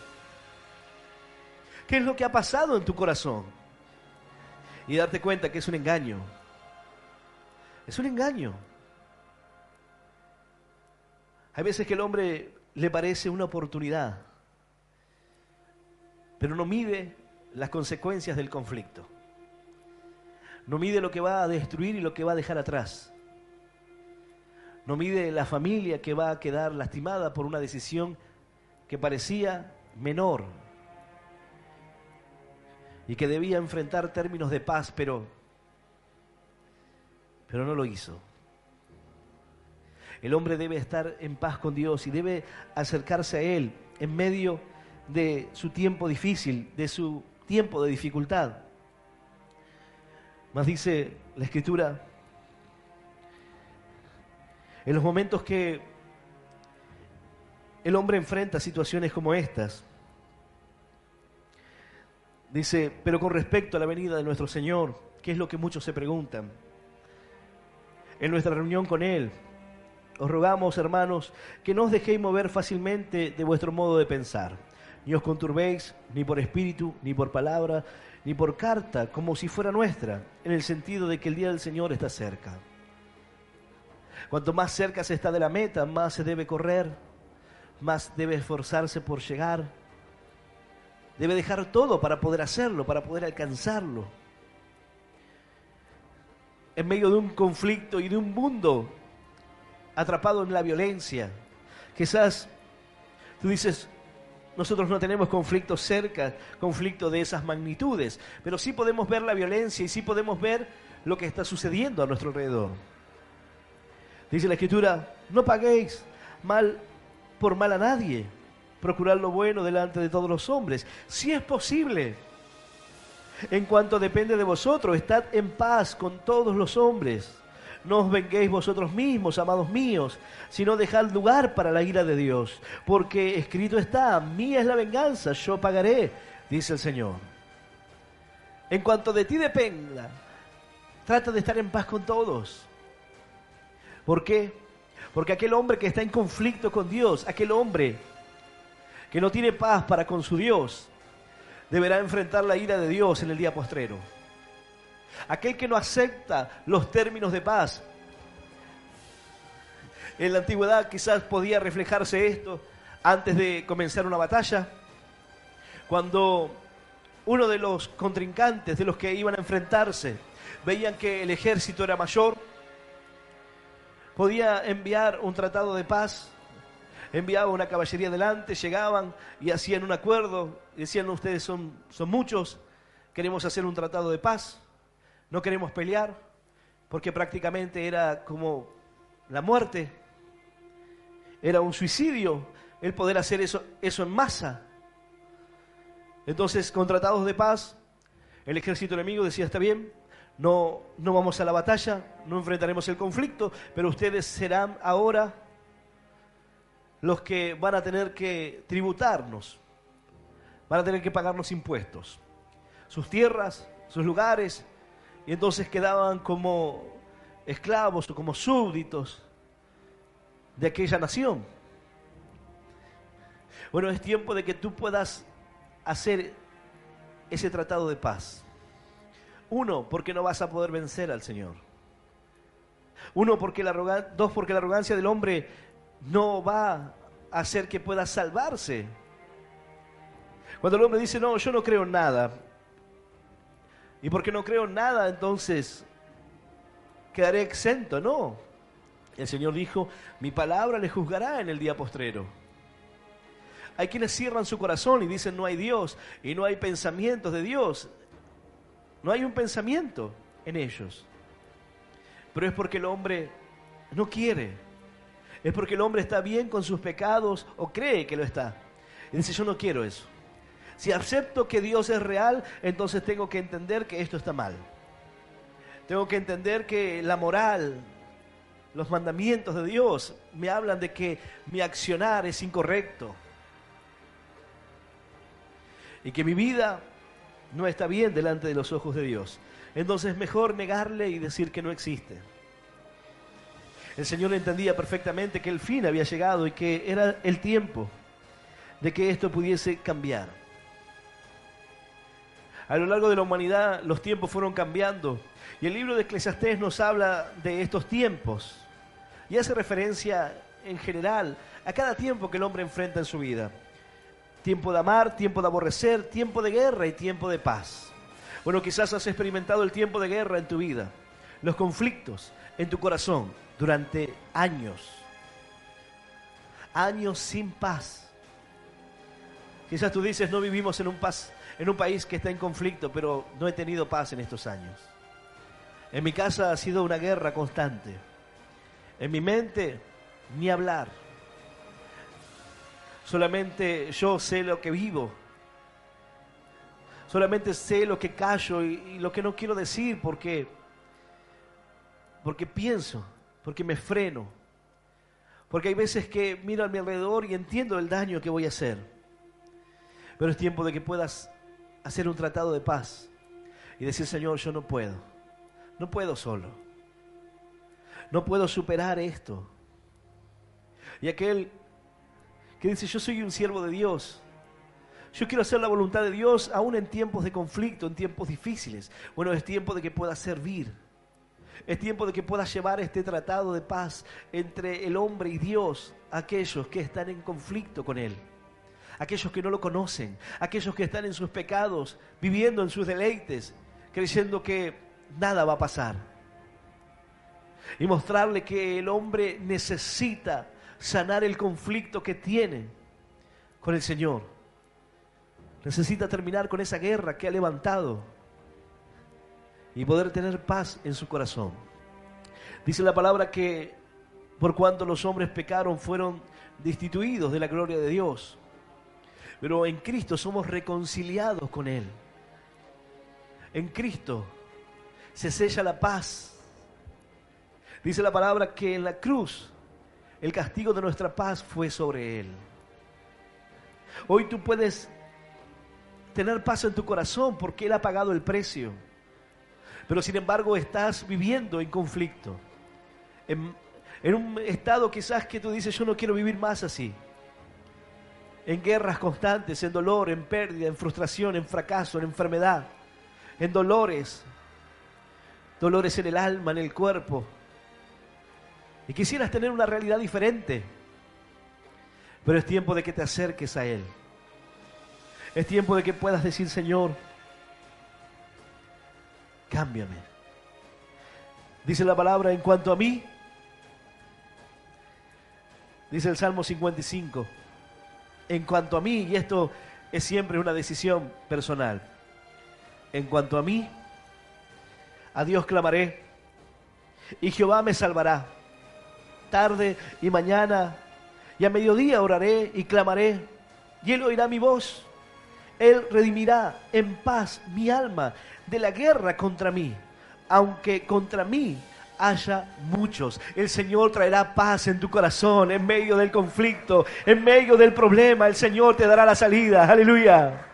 ¿Qué es lo que ha pasado en tu corazón? Y darte cuenta que es un engaño. Es un engaño. Hay veces que el hombre le parece una oportunidad, pero no mide las consecuencias del conflicto. No mide lo que va a destruir y lo que va a dejar atrás. No mide la familia que va a quedar lastimada por una decisión que parecía menor y que debía enfrentar términos de paz, pero no lo hizo. El hombre debe estar en paz con Dios y debe acercarse a Él en medio de su tiempo difícil, de su tiempo de dificultad. Mas dice la Escritura, en los momentos que el hombre enfrenta situaciones como estas, dice, pero con respecto a la venida de nuestro Señor, ¿qué es lo que muchos se preguntan? En nuestra reunión con Él, os rogamos, hermanos, que no os dejéis mover fácilmente de vuestro modo de pensar, ni os conturbéis, ni por espíritu, ni por palabra, ni por carta, como si fuera nuestra, en el sentido de que el día del Señor está cerca. Cuanto más cerca se está de la meta, más se debe correr, más debe esforzarse por llegar. Debe dejar todo para poder hacerlo, para poder alcanzarlo. En medio de un conflicto y de un mundo atrapado en la violencia, quizás tú dices, nosotros no tenemos conflictos cerca, conflicto de esas magnitudes, pero sí podemos ver la violencia y sí podemos ver lo que está sucediendo a nuestro alrededor. Dice la Escritura, no paguéis mal por mal a nadie, procurad lo bueno delante de todos los hombres, si es posible. En cuanto depende de vosotros, estad en paz con todos los hombres. No os venguéis vosotros mismos, amados míos, sino dejad lugar para la ira de Dios, porque escrito está, mía es la venganza, yo pagaré, dice el Señor. En cuanto de ti dependa, trata de estar en paz con todos. ¿Por qué? Porque aquel hombre que está en conflicto con Dios, aquel hombre que no tiene paz para con su Dios, deberá enfrentar la ira de Dios en el día postrero. Aquel que no acepta los términos de paz. En la antigüedad quizás podía reflejarse esto antes de comenzar una batalla, cuando uno de los contrincantes, de los que iban a enfrentarse, veían que el ejército era mayor, podía enviar un tratado de paz, enviaba una caballería delante, llegaban y hacían un acuerdo, y decían, ustedes son muchos, queremos hacer un tratado de paz, no queremos pelear, porque prácticamente era como la muerte, era un suicidio el poder hacer eso en masa. Entonces, con tratados de paz, el ejército enemigo decía, está bien, no vamos a la batalla, no enfrentaremos el conflicto, pero ustedes serán ahora los que van a tener que tributarnos, van a tener que pagarnos impuestos, sus tierras, sus lugares, y entonces quedaban como esclavos o como súbditos de aquella nación. Bueno, es tiempo de que tú puedas hacer ese tratado de paz. Uno, porque no vas a poder vencer al Señor. Dos, porque la arrogancia del hombre no va a hacer que pueda salvarse. Cuando el hombre dice, no, yo no creo en nada. Y porque no creo en nada, entonces quedaré exento. No. El Señor dijo, mi palabra le juzgará en el día postrero. Hay quienes cierran su corazón y dicen, no hay Dios y no hay pensamientos de Dios. No hay un pensamiento en ellos. Pero es porque el hombre no quiere. Es porque el hombre está bien con sus pecados o cree que lo está. Y dice, yo no quiero eso. Si acepto que Dios es real, entonces tengo que entender que esto está mal. Tengo que entender que la moral, los mandamientos de Dios me hablan de que mi accionar es incorrecto. Y que mi vida no está bien delante de los ojos de Dios. Entonces es mejor negarle y decir que no existe. El Señor entendía perfectamente que el fin había llegado y que era el tiempo de que esto pudiese cambiar. A lo largo de la humanidad los tiempos fueron cambiando y el libro de Eclesiastés nos habla de estos tiempos y hace referencia en general a cada tiempo que el hombre enfrenta en su vida. Tiempo de amar, tiempo de aborrecer, tiempo de guerra y tiempo de paz. Bueno, quizás has experimentado el tiempo de guerra en tu vida, los conflictos en tu corazón durante años. Años sin paz. Quizás tú dices, no vivimos en un país que está en conflicto, pero no he tenido paz en estos años. En mi casa ha sido una guerra constante. En mi mente, ni hablar. Solamente yo sé lo que vivo. Solamente sé lo que callo y lo que no quiero decir porque pienso, porque me freno. Porque hay veces que miro a mi alrededor y entiendo el daño que voy a hacer. Pero es tiempo de que puedas hacer un tratado de paz y decir, Señor, yo no puedo solo. No puedo superar esto. Y aquel que dice, yo soy un siervo de Dios. Yo quiero hacer la voluntad de Dios aún en tiempos de conflicto, en tiempos difíciles. Bueno, es tiempo de que puedas servir. Es tiempo de que puedas llevar este tratado de paz entre el hombre y Dios a aquellos que están en conflicto con Él. Aquellos que no lo conocen, aquellos que están en sus pecados, viviendo en sus deleites, creyendo que nada va a pasar. Y mostrarle que el hombre necesita sanar el conflicto que tiene con el Señor. Necesita terminar con esa guerra que ha levantado y poder tener paz en su corazón. Dice la palabra que por cuanto los hombres pecaron fueron destituidos de la gloria de Dios. Pero en Cristo somos reconciliados con Él. En Cristo se sella la paz. Dice la palabra que en la cruz el castigo de nuestra paz fue sobre Él. Hoy tú puedes tener paz en tu corazón porque Él ha pagado el precio. Pero sin embargo estás viviendo en conflicto. En un estado quizás que tú dices, yo no quiero vivir más así. En guerras constantes, en dolor, en pérdida, en frustración, en fracaso, en enfermedad, en dolores en el alma, en el cuerpo. Y quisieras tener una realidad diferente, pero es tiempo de que te acerques a Él. Es tiempo de que puedas decir, Señor, cámbiame. Dice la palabra, en cuanto a mí, dice el Salmo 55, en cuanto a mí, y esto es siempre una decisión personal, en cuanto a mí, a Dios clamaré, y Jehová me salvará. Tarde y mañana, y a mediodía oraré y clamaré, y Él oirá mi voz. Él redimirá en paz mi alma de la guerra contra mí, aunque contra mí haya muchos. El Señor traerá paz en tu corazón, en medio del conflicto, en medio del problema. El Señor te dará la salida. Aleluya.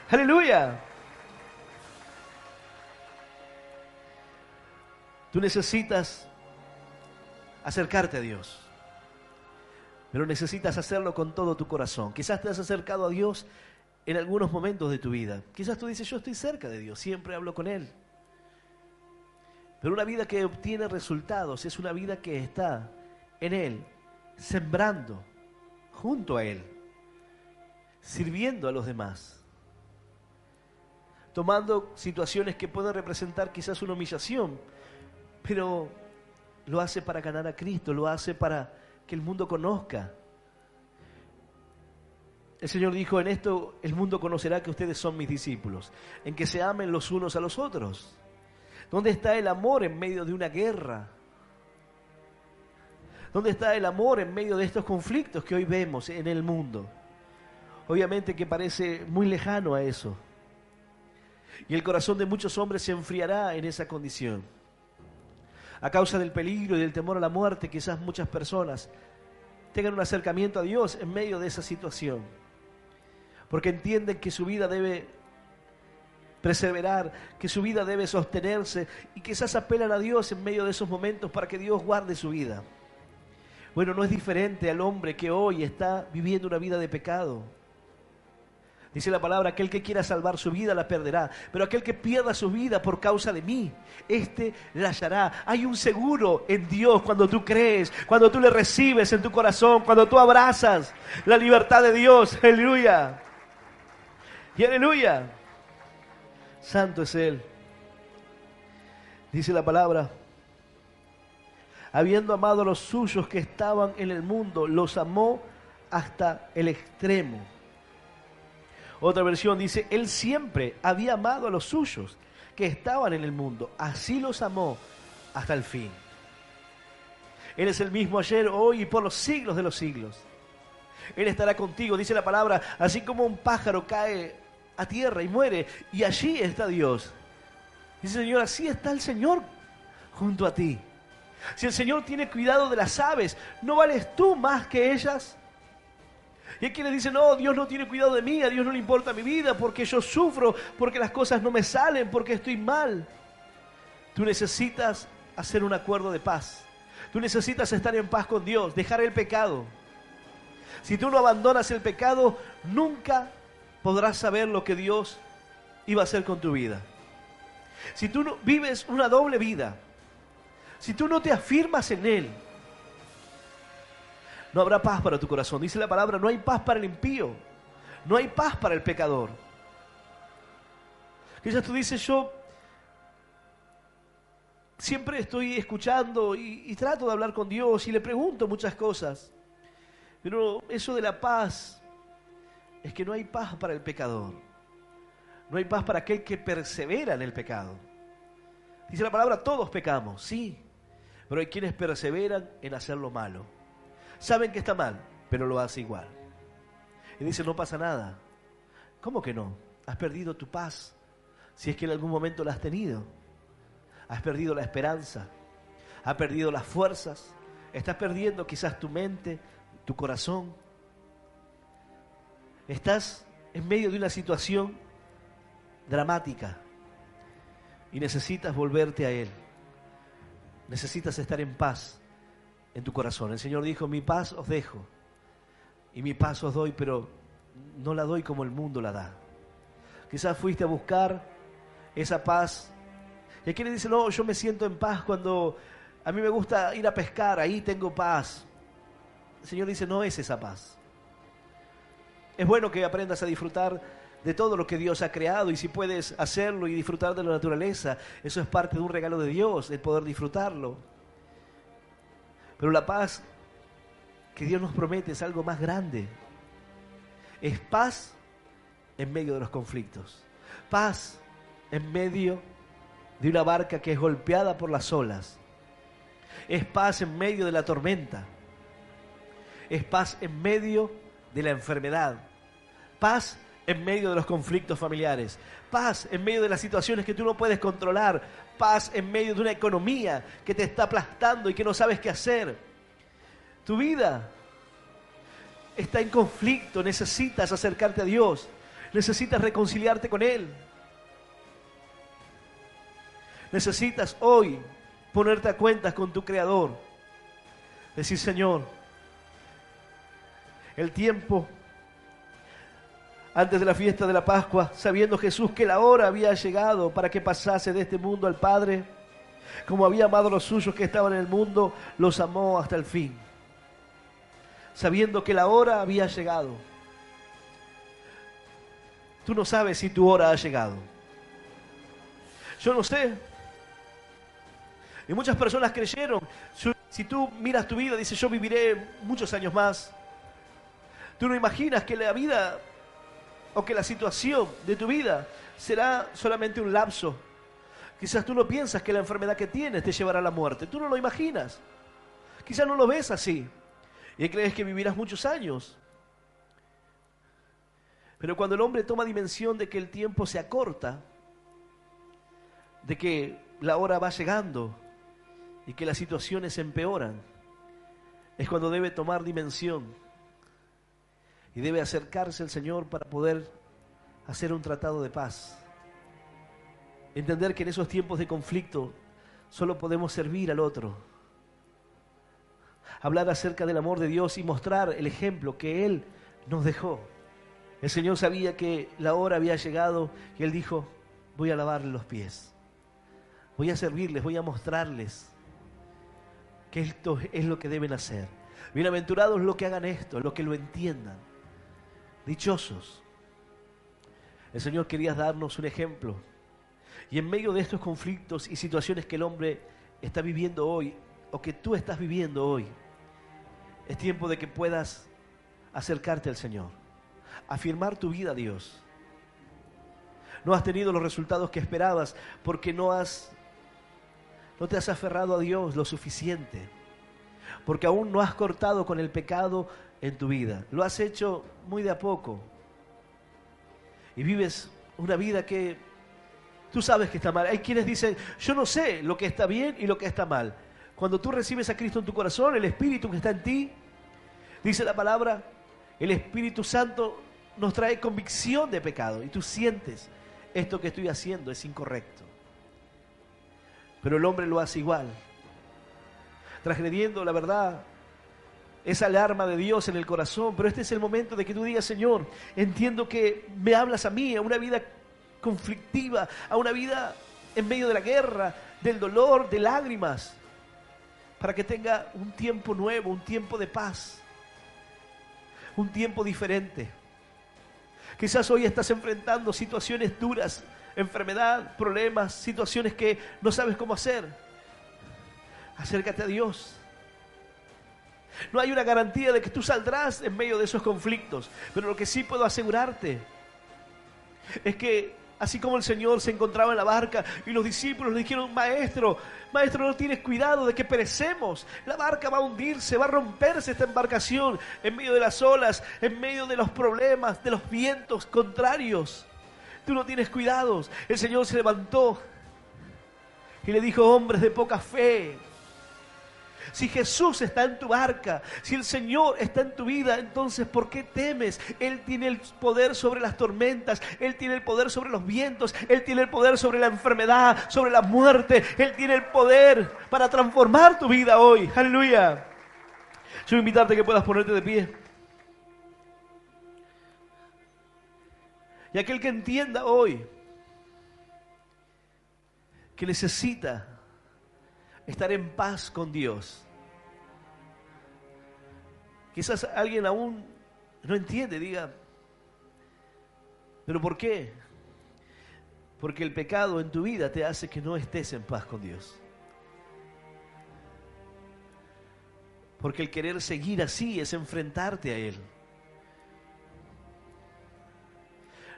Aleluya. Tú necesitas acercarte a Dios, pero necesitas hacerlo con todo tu corazón. Quizás te has acercado a Dios en algunos momentos de tu vida. Quizás tú dices, yo estoy cerca de Dios, siempre hablo con Él. Pero una vida que obtiene resultados es una vida que está en Él, sembrando junto a Él, sirviendo a los demás, tomando situaciones que pueden representar quizás una humillación, pero lo hace para ganar a Cristo, lo hace para que el mundo conozca. El Señor dijo, en esto el mundo conocerá que ustedes son mis discípulos, en que se amen los unos a los otros. ¿Dónde está el amor en medio de una guerra? ¿Dónde está el amor en medio de estos conflictos que hoy vemos en el mundo? Obviamente que parece muy lejano a eso. Y el corazón de muchos hombres se enfriará en esa condición. A causa del peligro y del temor a la muerte, quizás muchas personas tengan un acercamiento a Dios en medio de esa situación. Porque entienden que su vida debe perseverar, que su vida debe sostenerse y quizás apelan a Dios en medio de esos momentos para que Dios guarde su vida. Bueno, no es diferente al hombre que hoy está viviendo una vida de pecado. Dice la palabra, aquel que quiera salvar su vida la perderá, pero aquel que pierda su vida por causa de mí, este la hallará. Hay un seguro en Dios cuando tú crees, cuando tú le recibes en tu corazón, cuando tú abrazas la libertad de Dios. Aleluya. Y aleluya. Santo es Él. Dice la palabra, habiendo amado a los suyos que estaban en el mundo, los amó hasta el extremo. Otra versión dice, Él siempre había amado a los suyos que estaban en el mundo, así los amó hasta el fin. Él es el mismo ayer, hoy y por los siglos de los siglos. Él estará contigo, dice la palabra, así como un pájaro cae a tierra y muere, y allí está Dios. Dice el Señor, así está el Señor junto a ti. Si el Señor tiene cuidado de las aves, ¿no vales tú más que ellas? Y hay quienes dicen, no, Dios no tiene cuidado de mí, a Dios no le importa mi vida, porque yo sufro, porque las cosas no me salen, porque estoy mal. Tú necesitas hacer un acuerdo de paz. Tú necesitas estar en paz con Dios, dejar el pecado. Si tú no abandonas el pecado, nunca podrás saber lo que Dios iba a hacer con tu vida. Si tú no vives una doble vida, si tú no te afirmas en Él, no habrá paz para tu corazón. Dice la palabra, no hay paz para el impío, no hay paz para el pecador. Quizás tú dices, yo siempre estoy escuchando y trato de hablar con Dios y le pregunto muchas cosas, pero eso de la paz es que no hay paz para el pecador. No hay paz para aquel que persevera en el pecado. Dice la palabra, todos pecamos, sí, pero hay quienes perseveran en hacer lo malo. Saben que está mal, pero lo hace igual. Y dice, no pasa nada. ¿Cómo que no? Has perdido tu paz, si es que en algún momento la has tenido. Has perdido la esperanza, has perdido las fuerzas, estás perdiendo quizás tu mente, tu corazón. Estás en medio de una situación dramática y necesitas volverte a Él. Necesitas estar en paz en tu corazón. El Señor dijo, mi paz os dejo y mi paz os doy, pero no la doy como el mundo la da. Quizás fuiste a buscar esa paz y hay quienes dicen, no, yo me siento en paz cuando a mí me gusta ir a pescar, ahí tengo paz. El Señor dice, no es esa paz. Es bueno que aprendas a disfrutar de todo lo que Dios ha creado, y si puedes hacerlo y disfrutar de la naturaleza, eso es parte de un regalo de Dios, el poder disfrutarlo. Pero la paz que Dios nos promete es algo más grande. Es paz en medio de los conflictos. Paz en medio de una barca que es golpeada por las olas. Es paz en medio de la tormenta. Es paz en medio de la enfermedad. Paz en medio de los conflictos familiares. Paz en medio de las situaciones que tú no puedes controlar. Paz en medio de una economía que te está aplastando y que no sabes qué hacer. Tu vida está en conflicto. Necesitas acercarte a Dios. Necesitas reconciliarte con Él. Necesitas hoy ponerte a cuentas con tu Creador. Decir, Señor, el tiempo antes de la fiesta de la Pascua, sabiendo Jesús que la hora había llegado para que pasase de este mundo al Padre, como había amado a los suyos que estaban en el mundo, los amó hasta el fin. Sabiendo que la hora había llegado. Tú no sabes si tu hora ha llegado. Yo no sé. Y muchas personas creyeron. Si tú miras tu vida, dices, yo viviré muchos años más. Tú no imaginas que la vida o que la situación de tu vida será solamente un lapso. Quizás tú no piensas que la enfermedad que tienes te llevará a la muerte. Tú no lo imaginas. Quizás no lo ves así. Y crees que vivirás muchos años. Pero cuando el hombre toma dimensión de que el tiempo se acorta, de que la hora va llegando y que las situaciones empeoran, es cuando debe tomar dimensión y debe acercarse al Señor para poder hacer un tratado de paz. Entender que en esos tiempos de conflicto solo podemos servir al otro. Hablar acerca del amor de Dios y mostrar el ejemplo que Él nos dejó. El Señor sabía que la hora había llegado y Él dijo, voy a lavarle los pies. Voy a servirles, voy a mostrarles que esto es lo que deben hacer. Bienaventurados los que hagan esto, los que lo entiendan. Dichosos. El Señor quería darnos un ejemplo. Y en medio de estos conflictos y situaciones que el hombre está viviendo hoy, o que tú estás viviendo hoy, es tiempo de que puedas acercarte al Señor, afirmar tu vida a Dios. No has tenido los resultados que esperabas porque no te has aferrado a Dios lo suficiente, porque aún no has cortado con el pecado en tu vida. Lo has hecho muy de a poco y vives una vida que tú sabes que está mal. Hay quienes dicen, yo no sé lo que está bien y lo que está mal. Cuando tú recibes a Cristo en tu corazón, el Espíritu que está en ti, dice la palabra, el Espíritu Santo nos trae convicción de pecado y tú sientes, esto que estoy haciendo es incorrecto. Pero el hombre lo hace igual, transgrediendo la verdad, esa alarma de Dios en el corazón. Pero este es el momento de que tú digas, Señor, entiendo que me hablas a mí, a una vida conflictiva, a una vida en medio de la guerra, del dolor, de lágrimas, para que tenga un tiempo nuevo, un tiempo de paz, un tiempo diferente. Quizás hoy estás enfrentando situaciones duras, enfermedad, problemas, situaciones que no sabes cómo hacer. Acércate a Dios. No hay una garantía de que tú saldrás en medio de esos conflictos, pero lo que sí puedo asegurarte es que así como el Señor se encontraba en la barca y los discípulos le dijeron, Maestro, no tienes cuidado de que perecemos. La barca va a hundirse, va a romperse esta embarcación en medio de las olas, en medio de los problemas, de los vientos contrarios. Tú no tienes cuidados. El Señor se levantó y le dijo, hombres de poca fe. Si Jesús está en tu barca, si el Señor está en tu vida, entonces ¿por qué temes? Él tiene el poder sobre las tormentas, Él tiene el poder sobre los vientos, Él tiene el poder sobre la enfermedad, sobre la muerte, Él tiene el poder para transformar tu vida hoy. Aleluya. Yo voy a invitarte a que puedas ponerte de pie. Y aquel que entienda hoy que necesita estar en paz con Dios. Quizás alguien aún no entiende, diga, ¿pero por qué? Porque el pecado en tu vida te hace que no estés en paz con Dios. Porque el querer seguir así es enfrentarte a Él.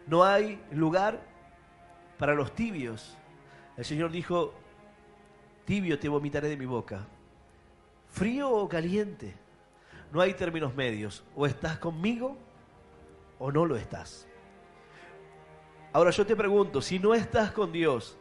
No hay lugar para los tibios. El Señor dijo, tibio te vomitaré de mi boca. Frío o caliente. No hay términos medios. O estás conmigo o no lo estás. Ahora yo te pregunto, si no estás con Dios,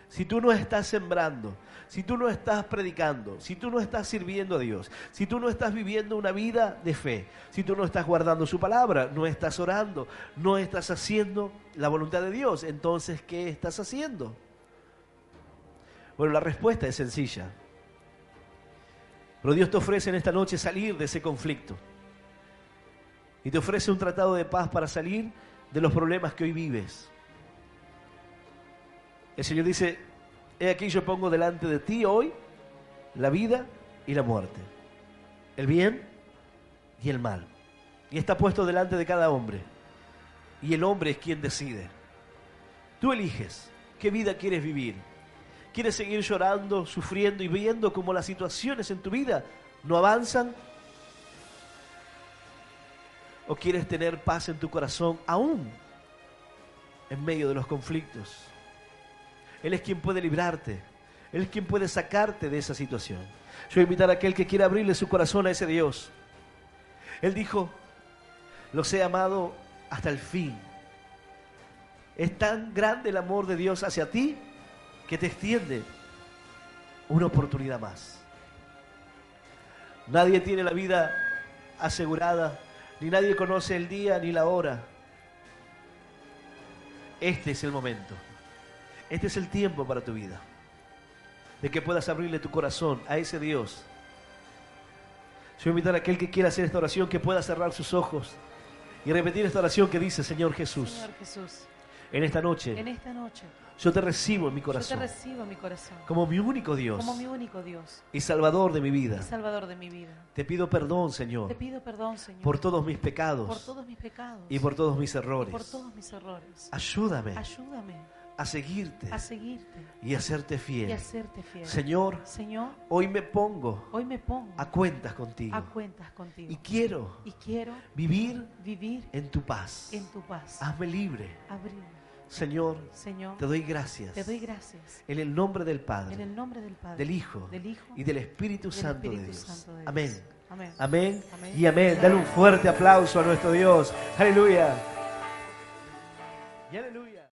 si tú no estás sembrando, si tú no estás predicando, si tú no estás sirviendo a Dios, si tú no estás viviendo una vida de fe, si tú no estás guardando su palabra, no estás orando, no estás haciendo la voluntad de Dios, entonces ¿qué estás haciendo? Bueno, la respuesta es sencilla. Pero Dios te ofrece en esta noche salir de ese conflicto. Y te ofrece un tratado de paz para salir de los problemas que hoy vives. El Señor dice, he aquí yo pongo delante de ti hoy la vida y la muerte, el bien y el mal. Y está puesto delante de cada hombre. Y el hombre es quien decide. Tú eliges qué vida quieres vivir. ¿Quieres seguir llorando, sufriendo y viendo cómo las situaciones en tu vida no avanzan? ¿O quieres tener paz en tu corazón aún en medio de los conflictos? Él es quien puede librarte. Él es quien puede sacarte de esa situación. Yo voy a invitar a aquel que quiera abrirle su corazón a ese Dios. Él dijo, los he amado hasta el fin. Es tan grande el amor de Dios hacia ti que te extiende una oportunidad más. Nadie tiene la vida asegurada, ni nadie conoce el día ni la hora. Este es el momento. Este es el tiempo para tu vida, de que puedas abrirle tu corazón a ese Dios. Yo voy a invitar a aquel que quiera hacer esta oración, que pueda cerrar sus ojos Y repetir esta oración que dice: Señor Jesús, Señor Jesús, en esta noche yo te recibo en mi corazón, como mi único Dios y Salvador de mi vida. Te pido perdón, Señor, por todos mis pecados y por todos mis errores. Ayúdame a seguirte y a serte fiel. Señor, hoy me pongo a cuentas contigo y quiero vivir en tu paz. Hazme libre. Señor, te doy gracias en el nombre del Padre, del Hijo y del Espíritu Santo de Dios. Amén. Amén y amén. Dale un fuerte aplauso a nuestro Dios. Aleluya. Y aleluya.